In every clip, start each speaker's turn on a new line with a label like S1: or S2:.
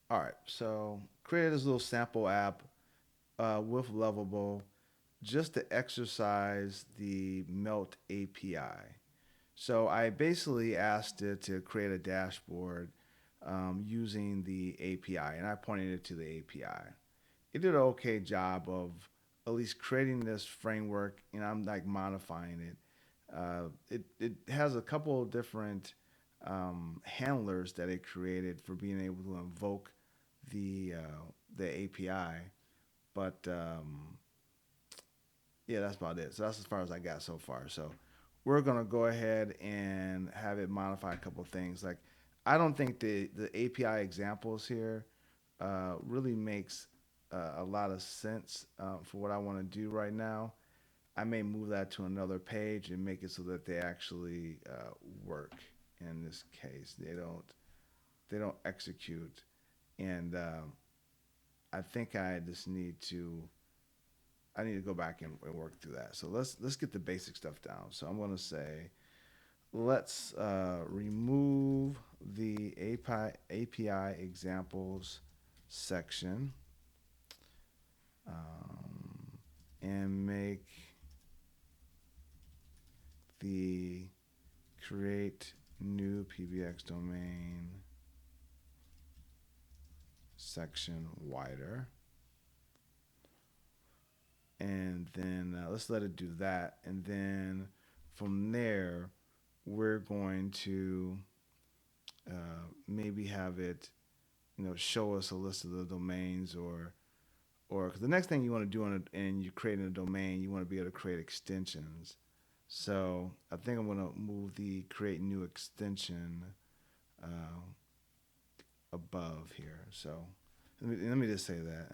S1: All right, so created this little sample app with Lovable just to exercise the Melt API. So I basically asked it to create a dashboard using the API, and I pointed it to the API. It did an okay job of at least creating this framework, and I'm like modifying it. It has a couple of different handlers that it created for being able to invoke the API, but yeah, that's about it. So that's as far as I got so far. So we're gonna go ahead and have it modify a couple of things. Like I don't think the API examples here really makes a lot of sense for what I want to do right now. I may move that to another page and make it so that they actually work. In this case, they don't execute, and I think I need to go back and work through that. So let's get the basic stuff down. So I'm going to say let's remove the API examples section and make the create new PBX domain section wider. And then let's let it do that. And then from there, we're going to maybe have it, show us a list of the domains or cause the next thing you want to do and you're creating a domain, you want to be able to create extensions. So I think I'm going to move the create new extension uh, above here. So let me just say that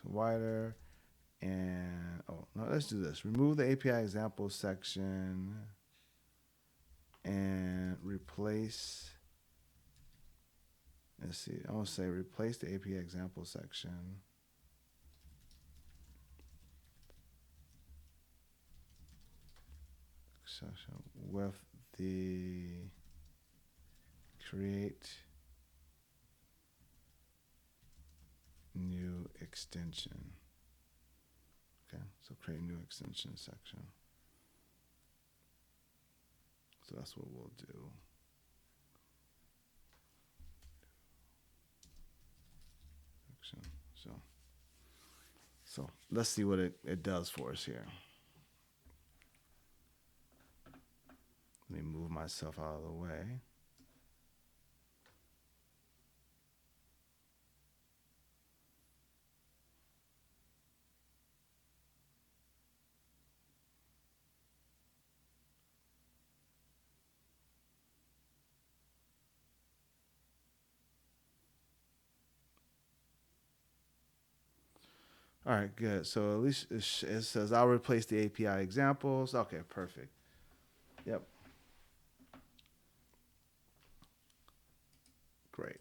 S1: wider and oh no, let's do this. Remove the API example section and replace. Let's see. I'm gonna say replace the API example section with the create new extension. Okay, so create new extension section. So that's what we'll do. Section. So let's see what it does for us here. Let me move myself out of the way. All right, good. So at least it says I'll replace the API examples. Okay, perfect. Yep, great.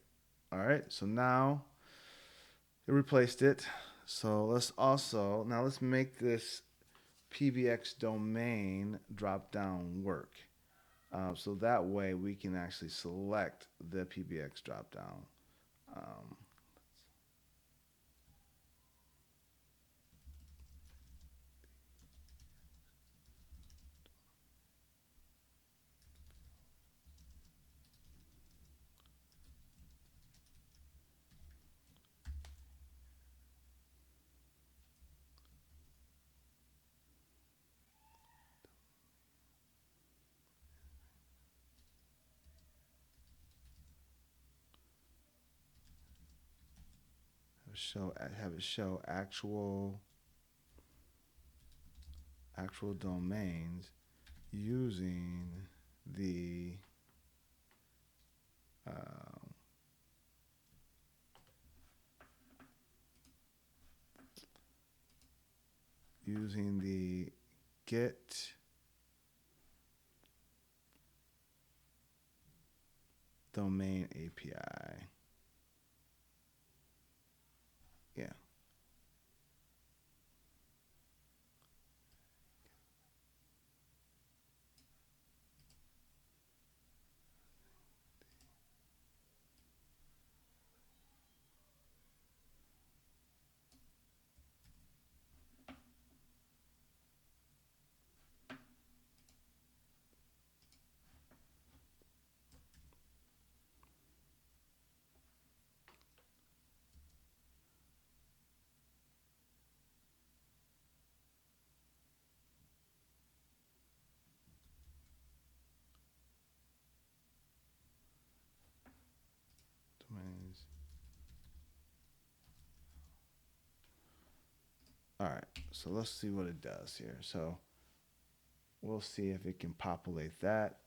S1: All right, so now it replaced it. So let's make this PBX domain drop down work. So that way we can actually select the PBX drop down. Um, have it show actual domains using the uh, using the get domain API. Yeah. All right, so let's see what it does here. So we'll see if it can populate that.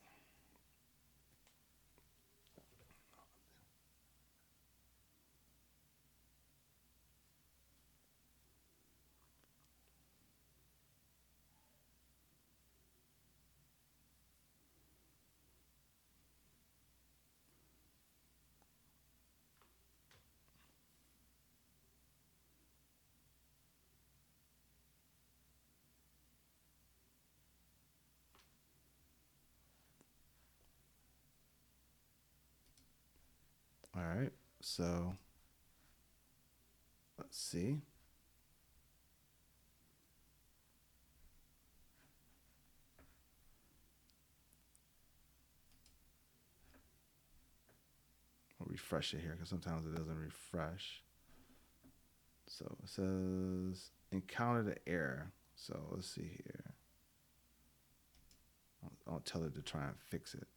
S1: All right, so let's see. I'll refresh it here because sometimes it doesn't refresh. So it says encountered an error. So let's see here. I'll tell it to try and fix it.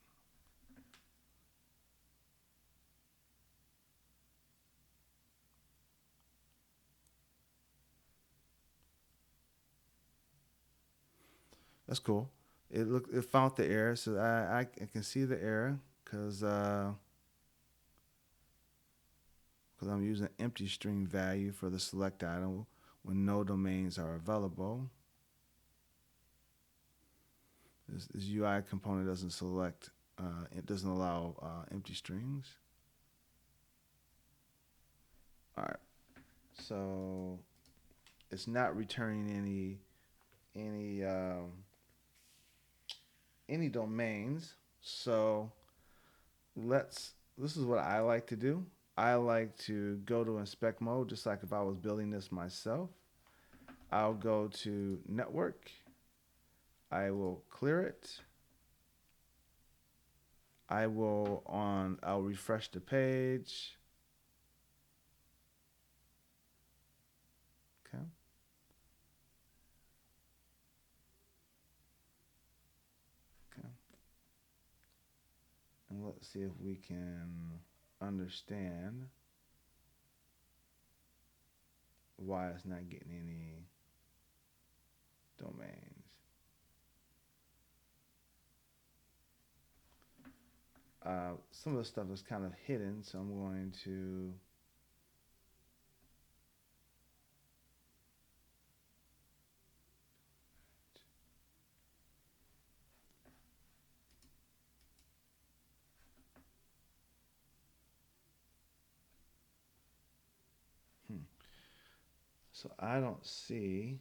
S1: That's cool. It found the error, so I can see the error because I'm using empty string value for the select item when no domains are available. This UI component doesn't select, it doesn't allow empty strings. All right, so it's not returning any any domains. So this is what I like to do. I like to go to inspect mode, just like if I was building this myself. I'll go to network. I will clear it. I'll refresh the page. Okay. Okay. And let's see if we can understand why it's not getting any domains. Some of the stuff is kind of hidden, so I'm going to hmm. So I don't see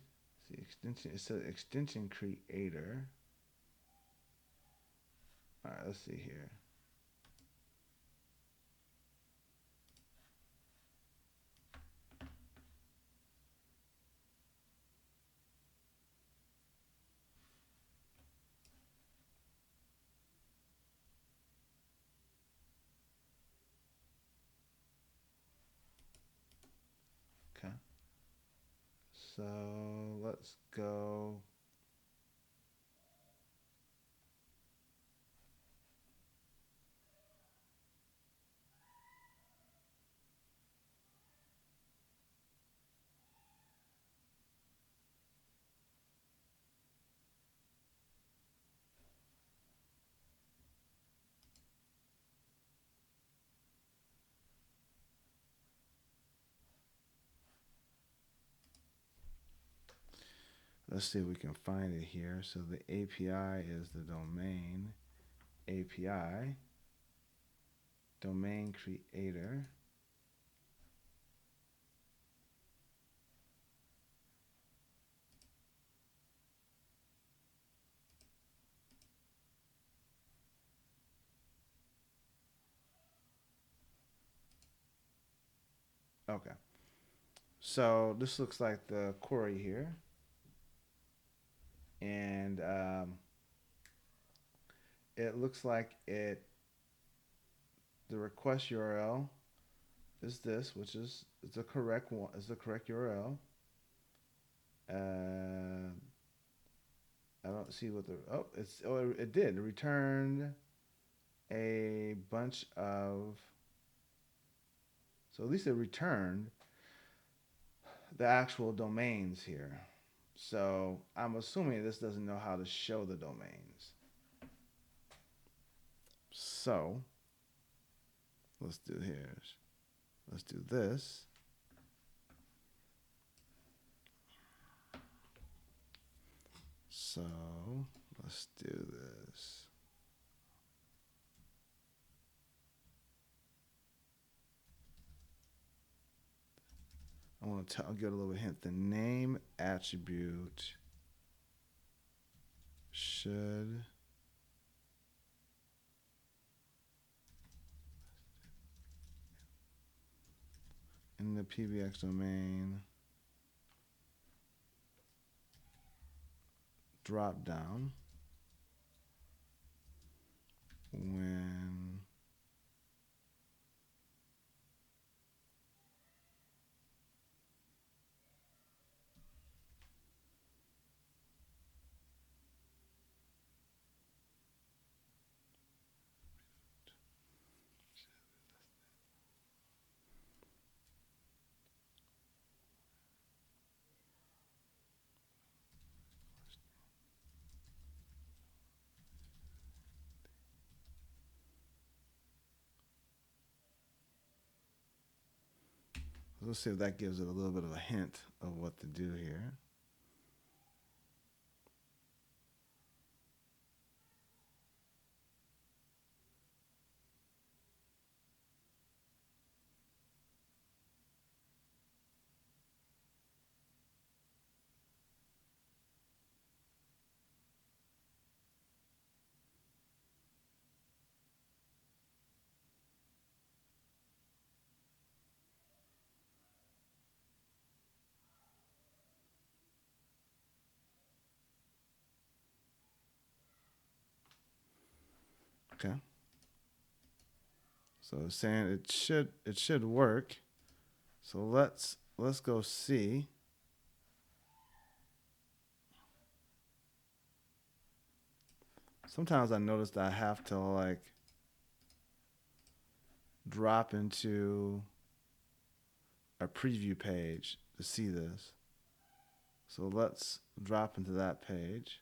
S1: the extension. It says extension creator. All right, let's see here. Okay. So let's go. Let's see if we can find it here. So the API is the domain API, domain creator. Okay. So this looks like the query here. And it looks like the request URL is this, which is the correct one, is the correct URL. I don't see what the it did. It returned a bunch of, so at least it returned the actual domains here. So I'm assuming this doesn't know how to show the domains. So let's do here. Let's do this. So let's do this. I want to give a little hint. The name attribute should in the PBX domain drop down when let's see if that gives it a little bit of a hint of what to do here. Okay. So it's saying it should work. So let's go see. Sometimes I notice that I have to like drop into a preview page to see this. So let's drop into that page.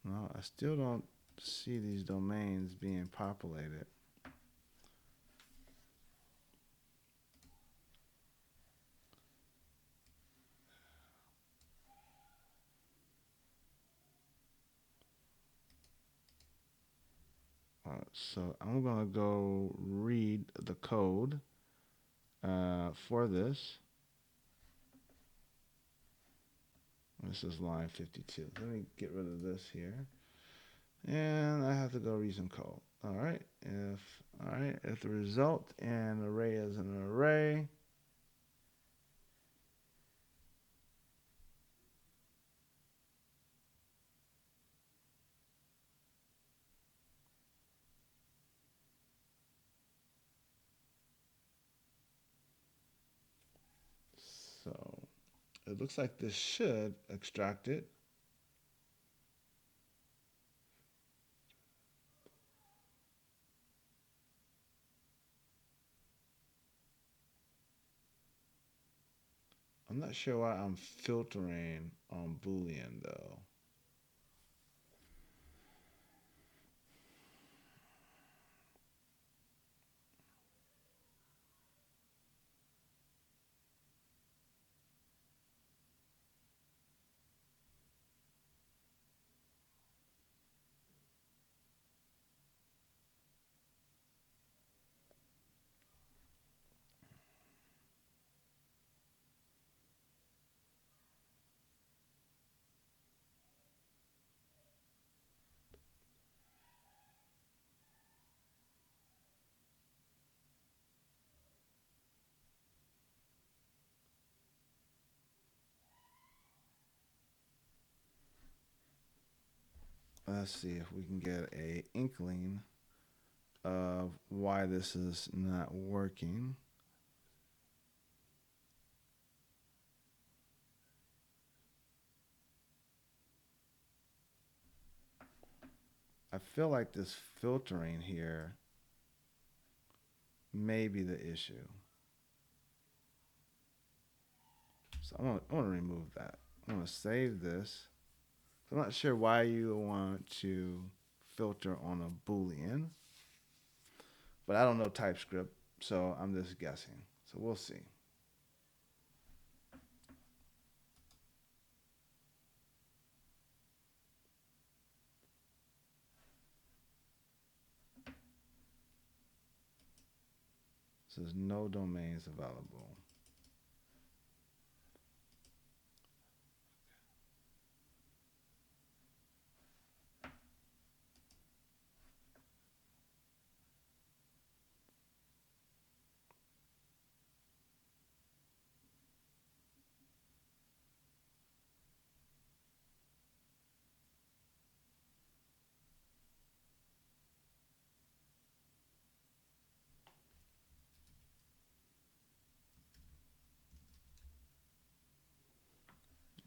S1: No, I still don't see these domains being populated. So I'm going to go read the code for this. This is line 52. Let me get rid of this here. And I have to go read some code. All right. If the result in array is an array, so it looks like this should extract it. I'm not sure why I'm filtering on Boolean though. Let's see if we can get a inkling of why this is not working. I feel like this filtering here may be the issue. So I want to remove that. I want to save this. I'm not sure why you want to filter on a Boolean, but I don't know TypeScript, so I'm just guessing. So we'll see. It says no domains available.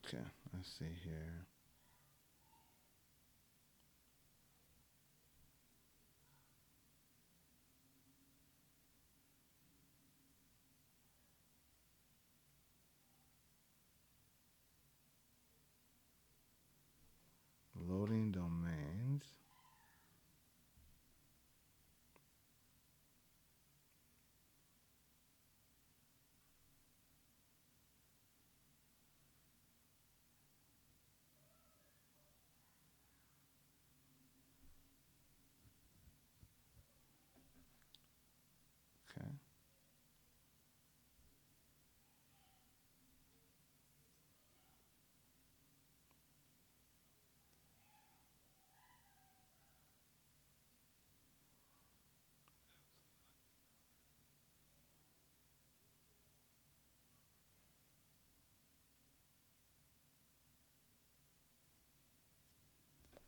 S1: Okay, let's see here. Loading domains. Okay.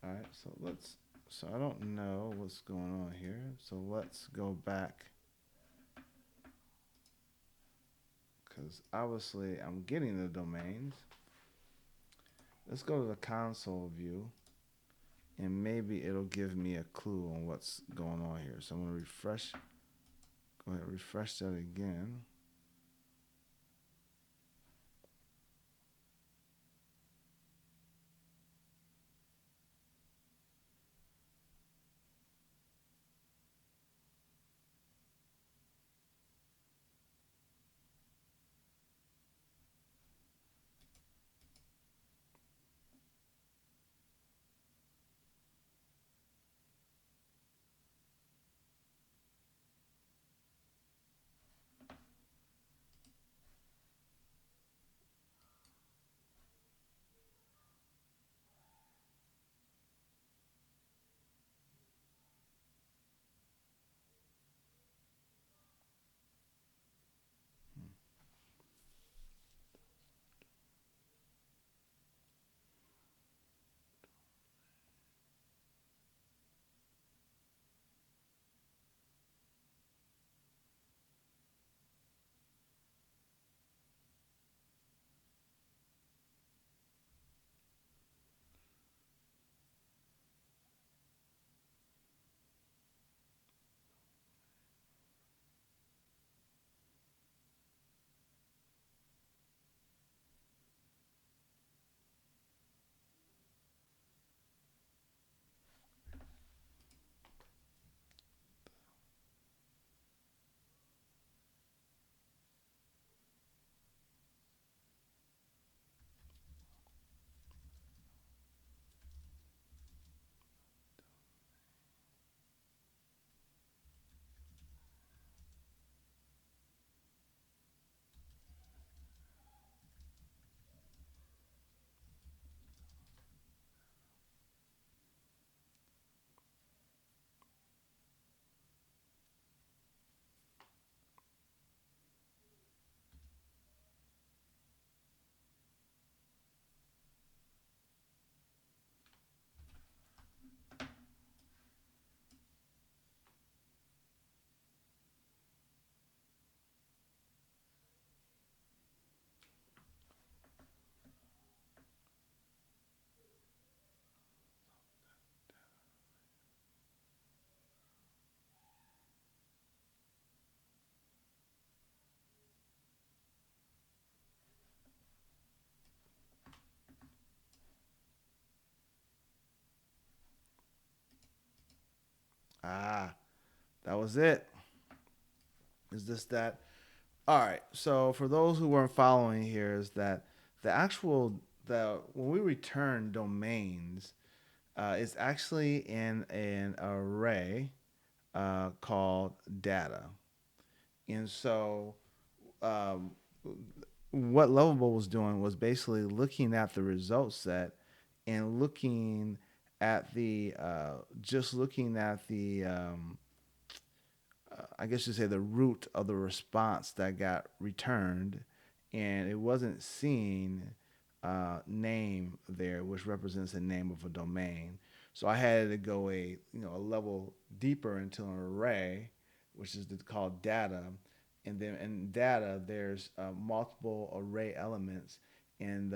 S1: All right. So let's. So I don't know what's going on here. So let's go back because obviously I'm getting the domains. Let's go to the console view and maybe it'll give me a clue on what's going on here. So I'm going to refresh. Go ahead, refresh that again. Ah, that was it. Is this that? All right. So for those who weren't following here, is that the actual the when we return domains, it's actually in an array called data, and so um, what Lovable was doing was basically looking at the result set and looking at the just looking at the I guess you say the root of the response that got returned, and it wasn't seeing name there, which represents the name of a domain. So I had to go a level deeper into an array, which is called data, and then in data there's multiple array elements, and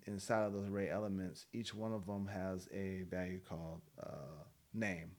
S1: inside of those array elements, each one of them has a value called name.